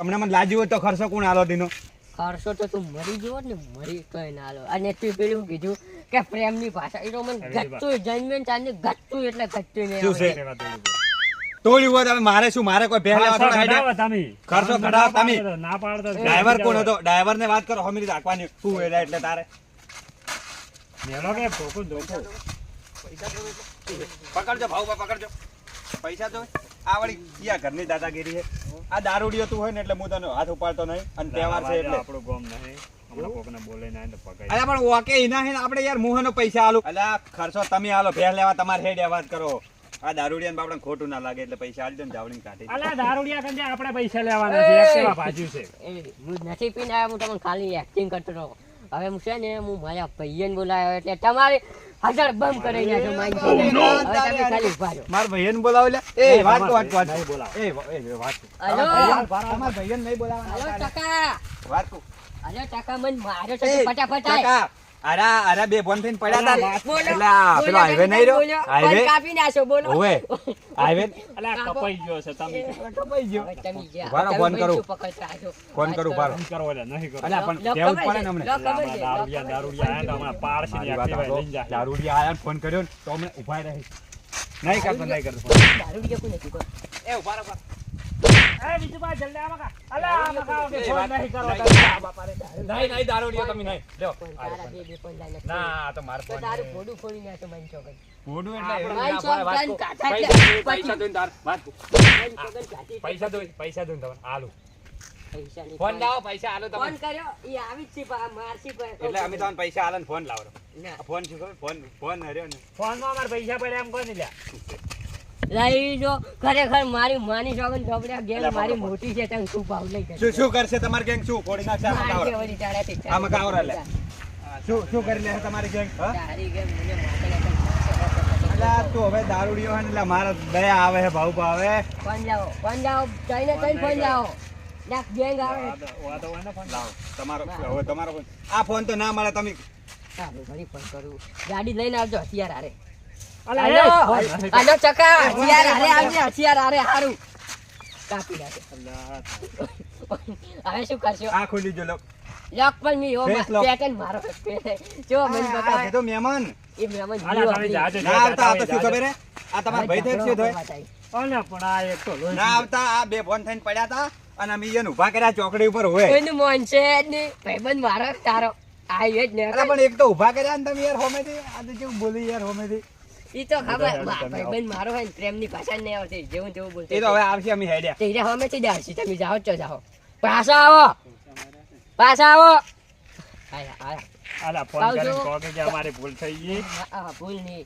તમને મને લાજ્યું હોય તો ખર્ચો કોણ આલો દીનો? ખર્ચો તો તું મરી ગયો ને મરી કઈ ના આલો. અને તું પેલું કીધું કે પ્રેમની ભાષા એ તો મને ગચ્ચું જન્મેન ચાંદે ગચ્ચું એટલે ગચ્ચું ને શું છે? તોડ્યું હોય તમે મારે શું? મારે કોઈ પહેલા થોડા આઈડિયા ખર્ચો કઢાવો તમે. ના પાડતા ડ્રાઈવર કોણ હતો? ડ્રાઈવર ને વાત કરો હમીરી રાખવાની શું હોય એટલે તારે મેલો કે ભોકું ધોકો પકડજો ભાવ પકડજો પૈસા તો આ વળી ક્યાં ઘરની દાદાગીરી છે. આ દારૂડિયો તું હોય ને એટલે હું તને હાથ ઉપાડતો નહીં અને તહેવાર છે એટલે આપણું ગોમ નહીં હમણાં કોકને બોલે ના તો પગાઈ અલ્યા પણ ઓકે ઇના હે આપણે યાર મુહનો પૈસા આલો. અલ્યા ખર્ચો તમે આલો ભેળ લેવા તમારે હેડ વાત કરો. આ દારૂડિયાને બાપડે ખોટું ના લાગે એટલે પૈસા આલજો ને જાવડીને કાઢી. અલા દારૂડિયા કંજે આપણે પૈસા લેવાના છે એક કેવા ભાજ્યું છે હું નથી પીને આવ્યો, હું તમને ખાલી એક્ટિંગ કરતો હતો. હવે હું છે ને હું મારા ભાઈને બોલાવ્યો એટલે તમારે હજાર બંધ કરી નાખો મારી જોડે. હવે તમે ખાલી ઉભા રહો. માર ભાઈને બોલાવો લે. એ વાત તો વાત નહીં બોલાવો. એ વાત હલો તમાર ભાઈને નહીં હલો બોલાવવાના. ટકા વાત તો હલો ટકા મને માર્યો છે ફટાફટ આય. કાકા અરે બે ફોન થઈને પડ્યા હતા બોલો, એટલે આ પેલો હાઈવે નહીં રહ્યો હાઈવે ફોન કાપી નાખો બોલો. ઓવે હાઈવે અલા કપાઈ ગયો છે તમે કપાઈ ગયો. હવે તમે જ્યાં. ઉભા રહો, તમે ફોન કરું. શું પકડતા છો? ફોન કરું ઉભા રહો. ફોન કરો એટલે નહીં કરો અલ્યા પણ લોક કેવું જ ખબર પડે ને અમને. છે, લોક ખબર છે, દારૂડિયા આયા તો હમણાં પાડશે ને મારી વાત એક્ટિવા સાંભળો. લઈને જાય દારૂડિયા આયા ને ફોન કર્યો ને તો અમને ઉભા રહી નહીં કરતો દારૂડિયા કોને કીધું? એ ઉભા રહો એ બીજું જલ્દી આવા કા અલા આવા કા કે ફોન નહીં કરો નહીં દારૂડિયો તમે નહીં લ્યો પણ તારા બે પણ જાય નથી. ના આ તો મારો તો ફોન તારું ફોડું ફોડી નાખો મારી છોકરી. મોઢું મારી છોકરી વાત કાન કાઢા પૈસા એટલે પૈસા દોઈને તાર વાત મારી છોકરી કાઢી. પૈસા દોઈને તમને આલુ પૈસા નહીં. ફોન લાવો પૈસા આલો ફોન તમે કર્યો ઈ આવી જ છે મારસી પર. એટલે અમે તમને પૈસા આલે ને ફોન લાવો ના આ ફોન શું ખબર ફોન હર્યો ને ફોનમાં અમાર પૈસા પડ્યા એમ કોને લ્યા લઈ જો ખરેખર મારી માની છોકરી ઢોબળ્યા ગેમ મારી મોટી છે તને શું ભાવ લઈ શું શું કરશે તમારી ગેંગ શું ફોડી નાખશે આમાં કાવરા આમાં કાવરા લે શું કરી લે તમારી ગેંગ હા તારી ગેમ મને માથે અલા તું હવે દારૂડિયો હે ને એટલે મારા દયા આવે હે ભાવ ભાવે ફોન જાઓ જઈને કઈ ફોન જાઓ ના ગેંગ આવે વાતો હોય ને ફોન લાવો તમારો હવે તમારો ફોન આ ફોન તો ના મળે તમે સારું ઘણી ફોન કરું ગાડી લઈને આવજો હથિયાર હારે અલા હાલો એ ફોન નહીં હાલો ચકા હથિયાર હારે આવજે હથિયાર હારે હારું કાપી નાખે હવે શું કરશો આ ખોલી જો લો લોક પણ મી હો Face lock. પેટર્ન મારો જો મને આ બતાવે તો મહેમાન એ મેમન અલા તમે જાજો ના આવતા આ તો શું ખબર હે આ તમારા ભાઈ થાય શું થાય અલા પણ આ એક તો લોહી ના આવતા આ બે ફોન થઈને પડ્યા હતા અને અમે એને ઊભા કર્યા ચોકડી ઉપર હોય કોઈનું મન છે ને ભાઈબંધ મારો તારો આયો જ ને અરે પણ એક તો ઊભા કર્યા ને તમે યાર હોમેથી આ તો કેવું બોલી યાર હોમેથી ઈ તો ખબર ભાઈબંધ મારો હોય ને પ્રેમની ભાષા નહીં આવતી જેવું તેવું બોલતો એ તો હવે આવશે અમે હેડ્યા તે રે હમેથી દારસી તમે જાઓ ચો જાઓ પાછા આવો આયા આયા અલા ફોન આવજો. કરીને કહો કે અમારી ભૂલ થઈ ગઈ આ ભૂલ નહીં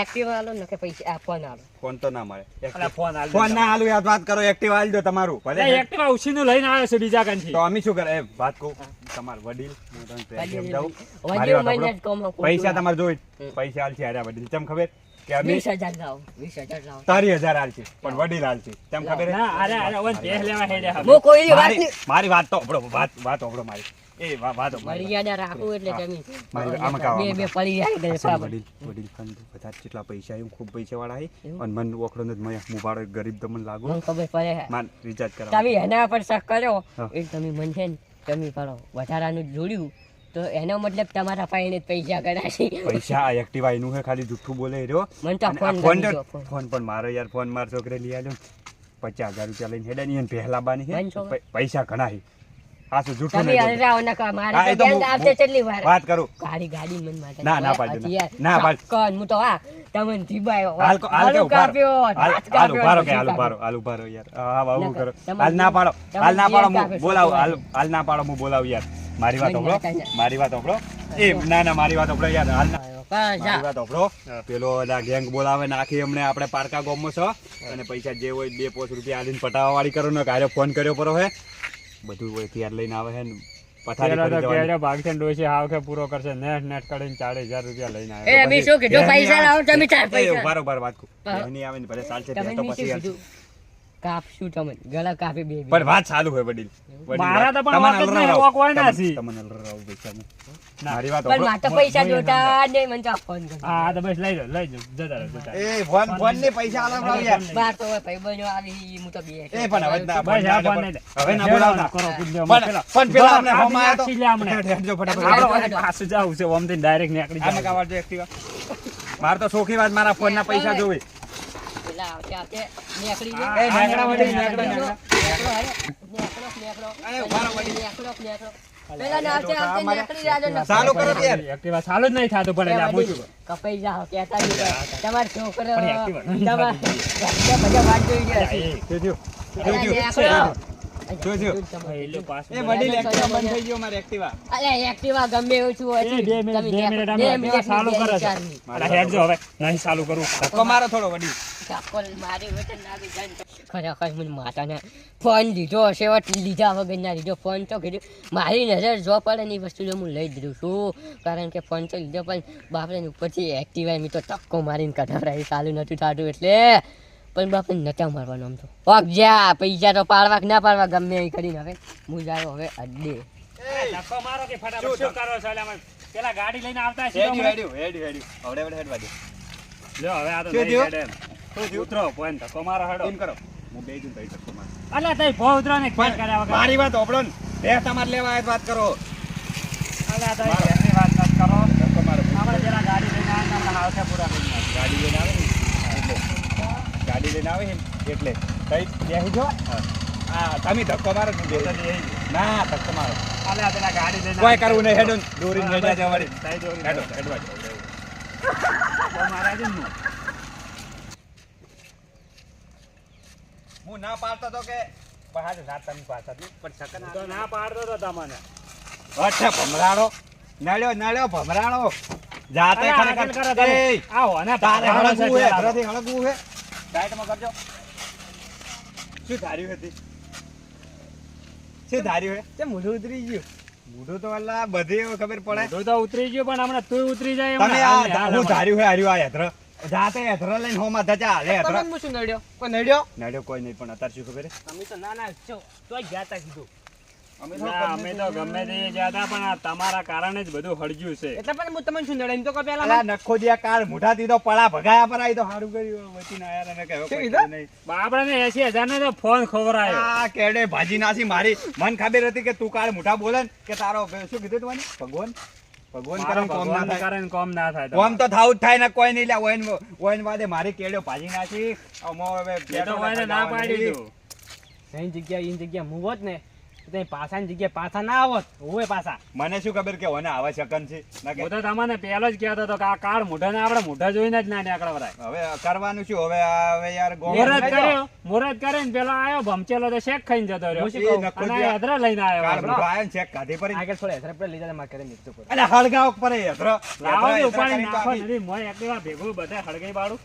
એક્ટિવા આલો ને કે પૈસા ફોન આલો ફોન તો ના મળે અલા ફોન આલ ફોન ના હાલું યાર વાત કરો એક્ટિવ આલ દો તમારું ભલે એક્ટિવા ઉછીનું લઈને આવ્યો છે બીજા કંથી તો અમે શું કરે એ વાત કહું તમાર વડીલ હું તમને પ્રેમ સમજાવું મારી વડીલ વાત મહિને જ સાંભળો. કોમ પૈસા તમારે જોઈ પૈસા આલશે હાર્યા વડીલ તેમ ખબર કે અમે 20,000 લાવો 20,000 લાવો તારી 1000 આલશે પણ વડીલ આલશે તેમ ખબર હે? ના અરે ઓન પેહ લેવા હેડ્યા હું કોઈની વાત મારી મારી વાત તો સાંભળો વાત સાંભળો મારી એ વાત મારી મર્યાદા રાખું એટલે તમે મારી આમાં કાવ બે પડી જાય ગલે સાબ વડીલ ખાન બધા જેટલા પૈસા એમ ખૂબ પૈસા વાળા હે અને મન ઓખડો ને મય હું ભાડો ગરીબ તો મને લાગુ મને ખબર પડે છે. માન રિચાર્જ કરાવ તમે એના પર શક કર્યો હા. એ તમે મન છે ને તમે કરો વધારાનું જોડ્યું તો એનો મતલબ તમારા પાસે પૈસા કરાશે પૈસા આ એક્ટિવા એનું હે ખાલી જુઠ્ઠું બોલે રહ્યો મને તો અને ફોન આ ફોન કરી તો- દો, ફોન. ફોન પણ મારો યાર ફોન માર છોકરે લઈ આવ્યો 50,000 રૂપિયા લઈને હેડે ની એને પહેલા બાની બંધ હે છોકરો. પૈસા ઘણા હે આ શું જૂઠું તમે નહીં હલરાવો ના કા હા, મારે એ તો તો બેંક હું- આવશે કેટલી વાર વાત કરું ગાડી મન માટે ના, ના પાડજો, ના. હથિયાર. ના પાડ. કોણ હું તો આ તમને ધીબાયો હાલ કે હાલો ઉભા રહો. કાપ્યો હાલ હાથ હાલ કાપ્યો, ઉભા રહો કે શું હાલ ઉભા કાપ્યો? રહો, હાલ ઉભા રહો યાર હા બાબુ ના, કરો તમારે- હાલ ના પાડો તમારે હાલ ના પાડો બેંક હું આપે, બોલાવું શું હાલ ના પાડો હું બોલાવું યાર મારી વાત નહીં, સાંભળો કાંઈ નહીં. મારી વાત સાંભળો એ ના ના મારી વાત સાંભળો યાર હાલ ના બસ જા. મારી વાત સાંભળો પેલો ઓલા ગેંગ બોલાવે નાખી હમણે આપણે પારકા ગામમાં છો અને પૈસા જે હોય 2-5 રૂપિયા આલીને પટાવા વાળી કરો ને કારે ફોન કર્યો પરો હે બધું હોય તૈયાર લઈને આવે હે ને પથારી પેલા ફરી તો જવાની. કેડે ભાગશે ને ડોશી હાવ કે પૂરો કરશે નેટ કરીને 40,000 રૂપિયા લઈને એ આવ્યો બી શું કીધું બેન ની પૈસા આવે- લાવો તમે ચાર એ પૈસા ઉભા રહો, વાત કહું. હા. બેન ની આવે ને ભલે ચાલશે તમે બે તો નીચે પછી યાર. કીધું કાપશું તમને ગળા કાપી બે પણ વાત ચાલુ હોય વડીલ મારા તો પણ તમને વાત જ નહીં, અલરાવ. ઓક હોય ના છી. તમને અલરાવ પૈસા હું. મારી વાત પણ મારે તો પૈસા જોતા નહીં મને તો ફોન કરો હા તો બસ લઈ જાઓ જતા રહો, જતા રહો. એ ફોન ને પૈસા અલરાવ યાર. બાર તો ભાઈ બનો આવી હું તો બે એ પણ હવે ના બસ આ ફોન નહીં દે. હવે ના બોલાવતા. કરો, પૂછજો. પણ પેલા આપણે આ હોમાં આયા તો નાખી લે હમણાં. હેડજો ફટાફટ. આપણે પાછું જાવું છે ઓમથી ડાયરેક્ટ નીકળી આ જાવ. નકા વાળજો એક્ટિવા. મારે તો શોખી વાત મારા ફોન ના પૈસા જોવે. પેલા આવતે આવતે નીકળી હા, જાય. એ નેકળો વળી, નેકળો, નેકળો, નેકળો. નેકળો. અરે ઉભા રહો વળી. નેકળો. પેલા ના આવતે આવતે નીકળી જાજો ને. ચાલુ કરો યાર. એક્ટિવા ચાલુ જ નહીં થાતું પણ એટલે આ પૂછ્યું. કપાઈ જાઓ કહેતા નહીં. તમારો છોકરો પણ એક્ટિવા નહીં તમારે બધા વાત જોઈ ગયા છે. જો જો. પેલા જો, નેકળો. જો, જો. એ લો પાછું. એ વડીલ એક્ટિવા બંધ થઈ ગયો મારે એક્ટિવા. અરે એક્ટિવા ગમે એવું છું હોય છે. એ 2 મિનિટ, 2 મિનિટ અમે એક્ટિવા ચાલુ કરે છે. અલા હેડજો હવે નહીં ચાલુ કરું. ધક્કો મારો થોડો વડીલ. ચપ્પલ મારી વચન નાખી જાય. ખરેખર મને માતાને ફોન લીધો હશે વટ લીધા વગર ના લીધો ફોન તો કીધું મારી નજર જો પડે ને એ વસ્તુ તો હું લઈ જ દઉં છું કારણ કે ફોન તો લીધો પણ બાપરે ઉપરથી એક્ટિવા મેં તો ટક્કો મારીને કઢાવરાય ચાલુ નતું થતું એટલે પણ બાપરે નતા મારવાનો આમ તો વાગ જા પૈસા તો પાડવા કે ના પાડવા ગમે એ કરીને હવે હું જાયો હવે અડ્ડે ધક્કો મારો કે ફટાફટ શું કરો છો? એટલે અમે પેલા ગાડી લઈને આવતા છીએ હેડ્યું, હમણાં. હેડ્યું, હેડ્યું, હેડ્યું. હવે વડે હેડવા દે. લ્યો હવે આ તો શું નહીં થયું? હેડે એમ. ઉતરો પોઈન્ટ ધક્કો મારો હેડો. એમ કરો. હું બેસી જઉં, ભાઈ, ધક્કો મારો. અલા તઈ ભો ઉતરો ને ખેલ કર્યા વગર. મારી વાત હોભળો ને. બે તમારે લેવા આયા તો વાત કરો. અલા તઈ ઘરની વાત મત કરો. ધક્કો મારો. આપણે પેલા ગાડી લઈને આવ્યા ને હમણાં હાવઠે પૂરા કરી નાખ્યા. ગાડી લઈને આવે ને એટલે. ગાડી લઈને આવે ને એટલે. તઈ બેસી જો. હા, તમે ધક્કો મારો ને હું બેસી જઈશ. ના, ધક્કો મારો. અલા પેલા ગાડી લઈને કોઈ કરવું નહીં, હેડો ને. દોરીને હેડ્યા જવા વળી. તઈ દોરીને હેડો, હેડો. હેડવા જાઓ. ધક્કો માર્યા છે ને હું. હું ના પાડતો તો કે બહાર રાત તમે પાછા દી, પણ સકન તો ના પાડતો તો તમને. અચ્છા ભમરાડો નળ્યો નળ્યો ભમરાડો જાતે અલા, આગળ કરો ખરેખર તમે. એય, આવો ને તારે પાડવાનો છે હળગવું હે પેલા. ઘરેથી હળગવું હે સાઈડમાં કરજો. શું ધાર્યું હતી? શું ધાર્યું હે? તે મોઢું ઉતરી ગયું. મૂઢું તો અલ્લા બધી ખબર પડે. મોઢું તો ઉતરી ગયું પણ હમણાં તું ઉતરી જાય તમે હમણાં. હાલ ને, આ હાલ હું હમણાં. ધાર્યું હે હાર્યું આ યંત્ર જાતે યંત્ર લઈને હોમાં ધજા હાલે યંત્ર નડ્યો કોઈ નહીં પણ અત્યારે શું ખબર હે? અમે તો ના ના છો તોય ગયા તા કીધું. અમે ના, અમે તો ગમે તે ગયા તા પણ આ તમારા કારણે જ બધું હળગ્યું છે. એટલે પણ હું તમને શું નડે એમ તો કહો પહેલા અલા નખો જ્યાં કાળ મુઠા દીધો પડા ભગાયા પર આવી તો સારું કર્યું વચીને આયા અને કહેવો કોઈ કીધું? નહીં. બાપડાને 80,000 નો તો ફોન ખવડાયો. આ કેડે ભાજી નાસી મારી મન ખબર હતી કે તું કાળ મુઠા બોલે ને કે તારો શું કીધું તું મને? ભગવાન ભગવાન મારો કરે કોમ ના ભગવાન થાય કરે ને કોમ ના થાય કોમ તો થાવું જ થાય ને કોઈ નહીં લ્યા ઓઈન વાદે મારી કેડ્યો ભાજી નાસી અમો હવે એ તો કોઈને ના પાડી દીધું. એની જગ્યા એની જગ્યા હું હોત ને તો ત્યાં પાછાની જગ્યાએ પાછા ના આવત હોય પાછા મને શું ખબર કે ઓને આવા શકન છે ના કે હું તો તમને પહેલો જ કહેતો હતો કે આ કાળ મોઢાને આપણે મોઢા જોઈને જ ના નીકળવરાય. હવે કરવાનું શું હવે યાર ગોમ મુહૂર્ત કર્યો મુહૂર્ત કરીને પેલો આયો ભમચેલો તો શેક ખાઈને જતો રહ્યો. હું શું કહું? અને આ યાત્રા લઈને આવ્યો કાળ આપણો. મુઠા આયો ને ચેક કાઢી પડી આગળ થોડે હેતરા પર લઈ જાય મારે ઘરે નીકળતો પડે અલે હળગાવ પર યંત્ર લાવો ને યંત્ર ઉપાડી કરીને તો નાખો આપી. નથી મોય એકલા ભેગું બધા હળગાઈ બાળું.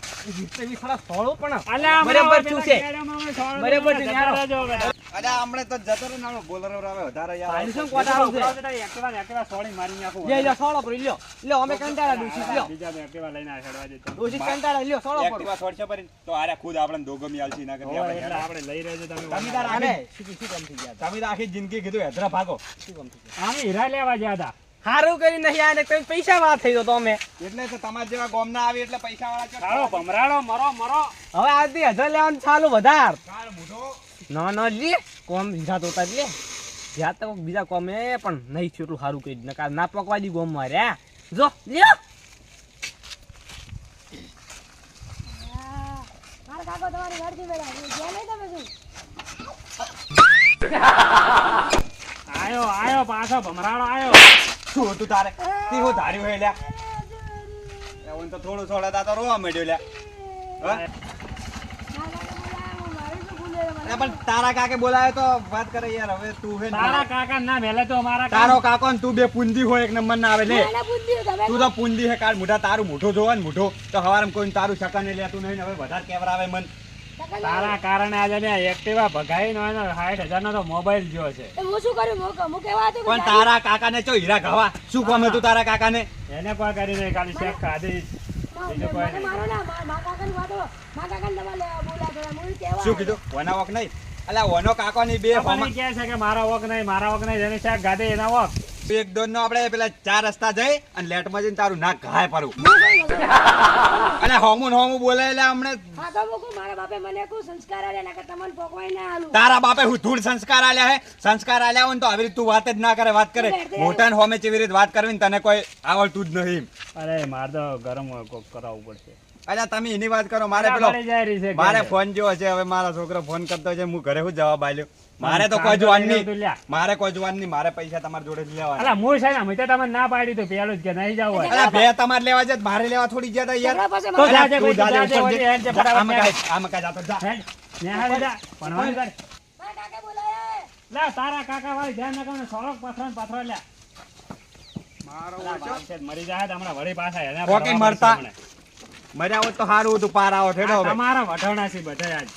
એ થોડા સોળું પણ અલ્યા બરાબર હમણાં શું પેલા છે? કેળામાં અમે સોળ બરાબર છે, જતા ન્યારો. રહેજો હવે. અલે હમણે તો જતો રે નાનો બોલર આવે વધારે યાર આની શું કોટા આવશે? ઉપરાવ જતા એક્ટિવા ને એક્ટિવા સોળી મારી નાખું. લે લ્યો સોળો પર લ્યો લ્યો અમે કંટાળા દૂષિત લ્યો બીજા બે એક્ટિવા લઈને આ ચડવા જતા. દૂષિત કંટાળા લ્યો સોળો પર એક્ટિવા છોડશે પર તો આરે ખુદ આપણે દોગમી આલસી ના કરી હોય એટલે આપણે આપણે લઈ રહેજો તમે. તમે તાર આને આખી શું કામ થઈ ગયા તમે તો આખી જિંદગી કીધું હેદરા ભાગો શું કામ થઈ ગયા અમે હીરા લેવા ગયા હતા. હારું કરી નહીં આને તમે પૈસા વાત થઈ તો અમે એટલે તો તમારા જેવા ગોમ ના આવી એટલે પૈસા વાળા સારો ભમરાડો મરો મરો. હવે આજથી 1000 લેવાનું ચાલુ વધાર કાળ મૂઢો ના ના લે કોમ હીરા તો લે જ્યાં તો બીજા કોમે પણ નહીં થયું એટલું સારું કરી નકા ના પકવા દી ગોમ માર્યા જો લ્યો મારા કાકો તમારી ઘરથી બેઠા છે જ્યાં નહીં તમે શું આયો આયો પાછો ભમરાડો આયો. શું હતું તારે તે હું ધાર્યું હે લ્યા એવું તો થોડું થોડા તા તો રોવા માંડ્યો લ્યા હે? મારું શું ભૂલે અરે પણ તારા કાકે બોલાયો તો વાત કરે યાર હવે તું હે ને તારા કાકા ના મેલે તો મારા તારો કાકો ને તું બે પુંજી હોય એક નંબર ના આવે લે મને બુદ્ધિ તમે તું તો પુંજી હે કાળ મુઢા તારું મોઢું જોવે ને મોઢું તો હવારમાં કોઈ તારું શકન લેતું નહીં ને હવે વધારે કેવરાવે મન તારા કારણે આજે મેં એક્ટિવા ભગાઈ નો એનો 60,000 નો તો મોબાઈલ જો છે. હું શું કરું હું કહેવા હતું પણ તારા કાકાને ચો હીરા ખાવા શું કામ હતું તારા કાકાને એને કોઈ કરી નહીં ખાલી શેક ખાધી. બીજું કોઈ મને નહીં. મારો ના મા કાકાની વાતો મા કાકાને તમારે બોલાતો હું કેવા શું કીધું વના વોક નહીં અલા વનો કાકો ની બે આપણને કહે છે કે મારા વોક નહીં જેને શાક ગાધે એના વોક. એક દોન નો આપણે પેલા 4 રસ્તા જઈ અને લેટમાં જઈને તારું નાક ઘાય પરું અને હોમું બોલે એટલે હમણે હા તો મૂકું મારા બાપે મને કોઈ સંસ્કાર આલે ના કે તમને પોકવાય ના આલું તારા બાપે હું ધૂળ સંસ્કાર આલ્યા હે સંસ્કાર આલ્યા હોય ને તો આવી રીતે તું વાત જ ના કરે વાત કરે મોટા ને હોમે ચેવી રીતે વાત કરવી ને તને કોઈ આવડતું જ નહીં અરે મારે તો ગરમ કોક કરાવવું પડશે. અલ્યા તમે એની વાત કરો મારે પેલો પડી જાય રહી છે ઘરે. મારે ફોન જેવો છે હવે મારા છોકરો ફોન કરતો છે હું ઘરે હું જવાબ આલ્યો મારે તો કોઈ જોવાન કામ તો લ્યા. નહીં મારે કોઈ જોવાન નહીં મારે પૈસા તમારા જોડે જ લેવા અલા હું છે ને મેં તો તમને ના પાડી તો પેલું જ કે નહીં જવું હોય. અલ્યા બે તમારે લેવા છે મારે લેવા થોડી ગયા તા યાર ઝઘડા પાસે તો મારે જાજે તું ભાઈ, જાજે જાજે, ઉપર ઓલી હેડ છે, જા. ફટાફટ આમાં કાંઈ જાતો જા હેડ. નેહાળી જા, ભણવાનું કર. મારા કાકા બોલાય લા, તારા કાકા વાળી ધ્યાન ના કરો ને, સોળક પાથરો લ્યા. અલા, બાપ છે, મરી જાય તો હમણાં વળી પાછા એને પોકી ભરવા મરતા. પડશે હમણાં. મર્યા હોત તો સારું હતું પાર આવો ઠેડો આ હવે તમારા વઢાણા છે બધા આજ.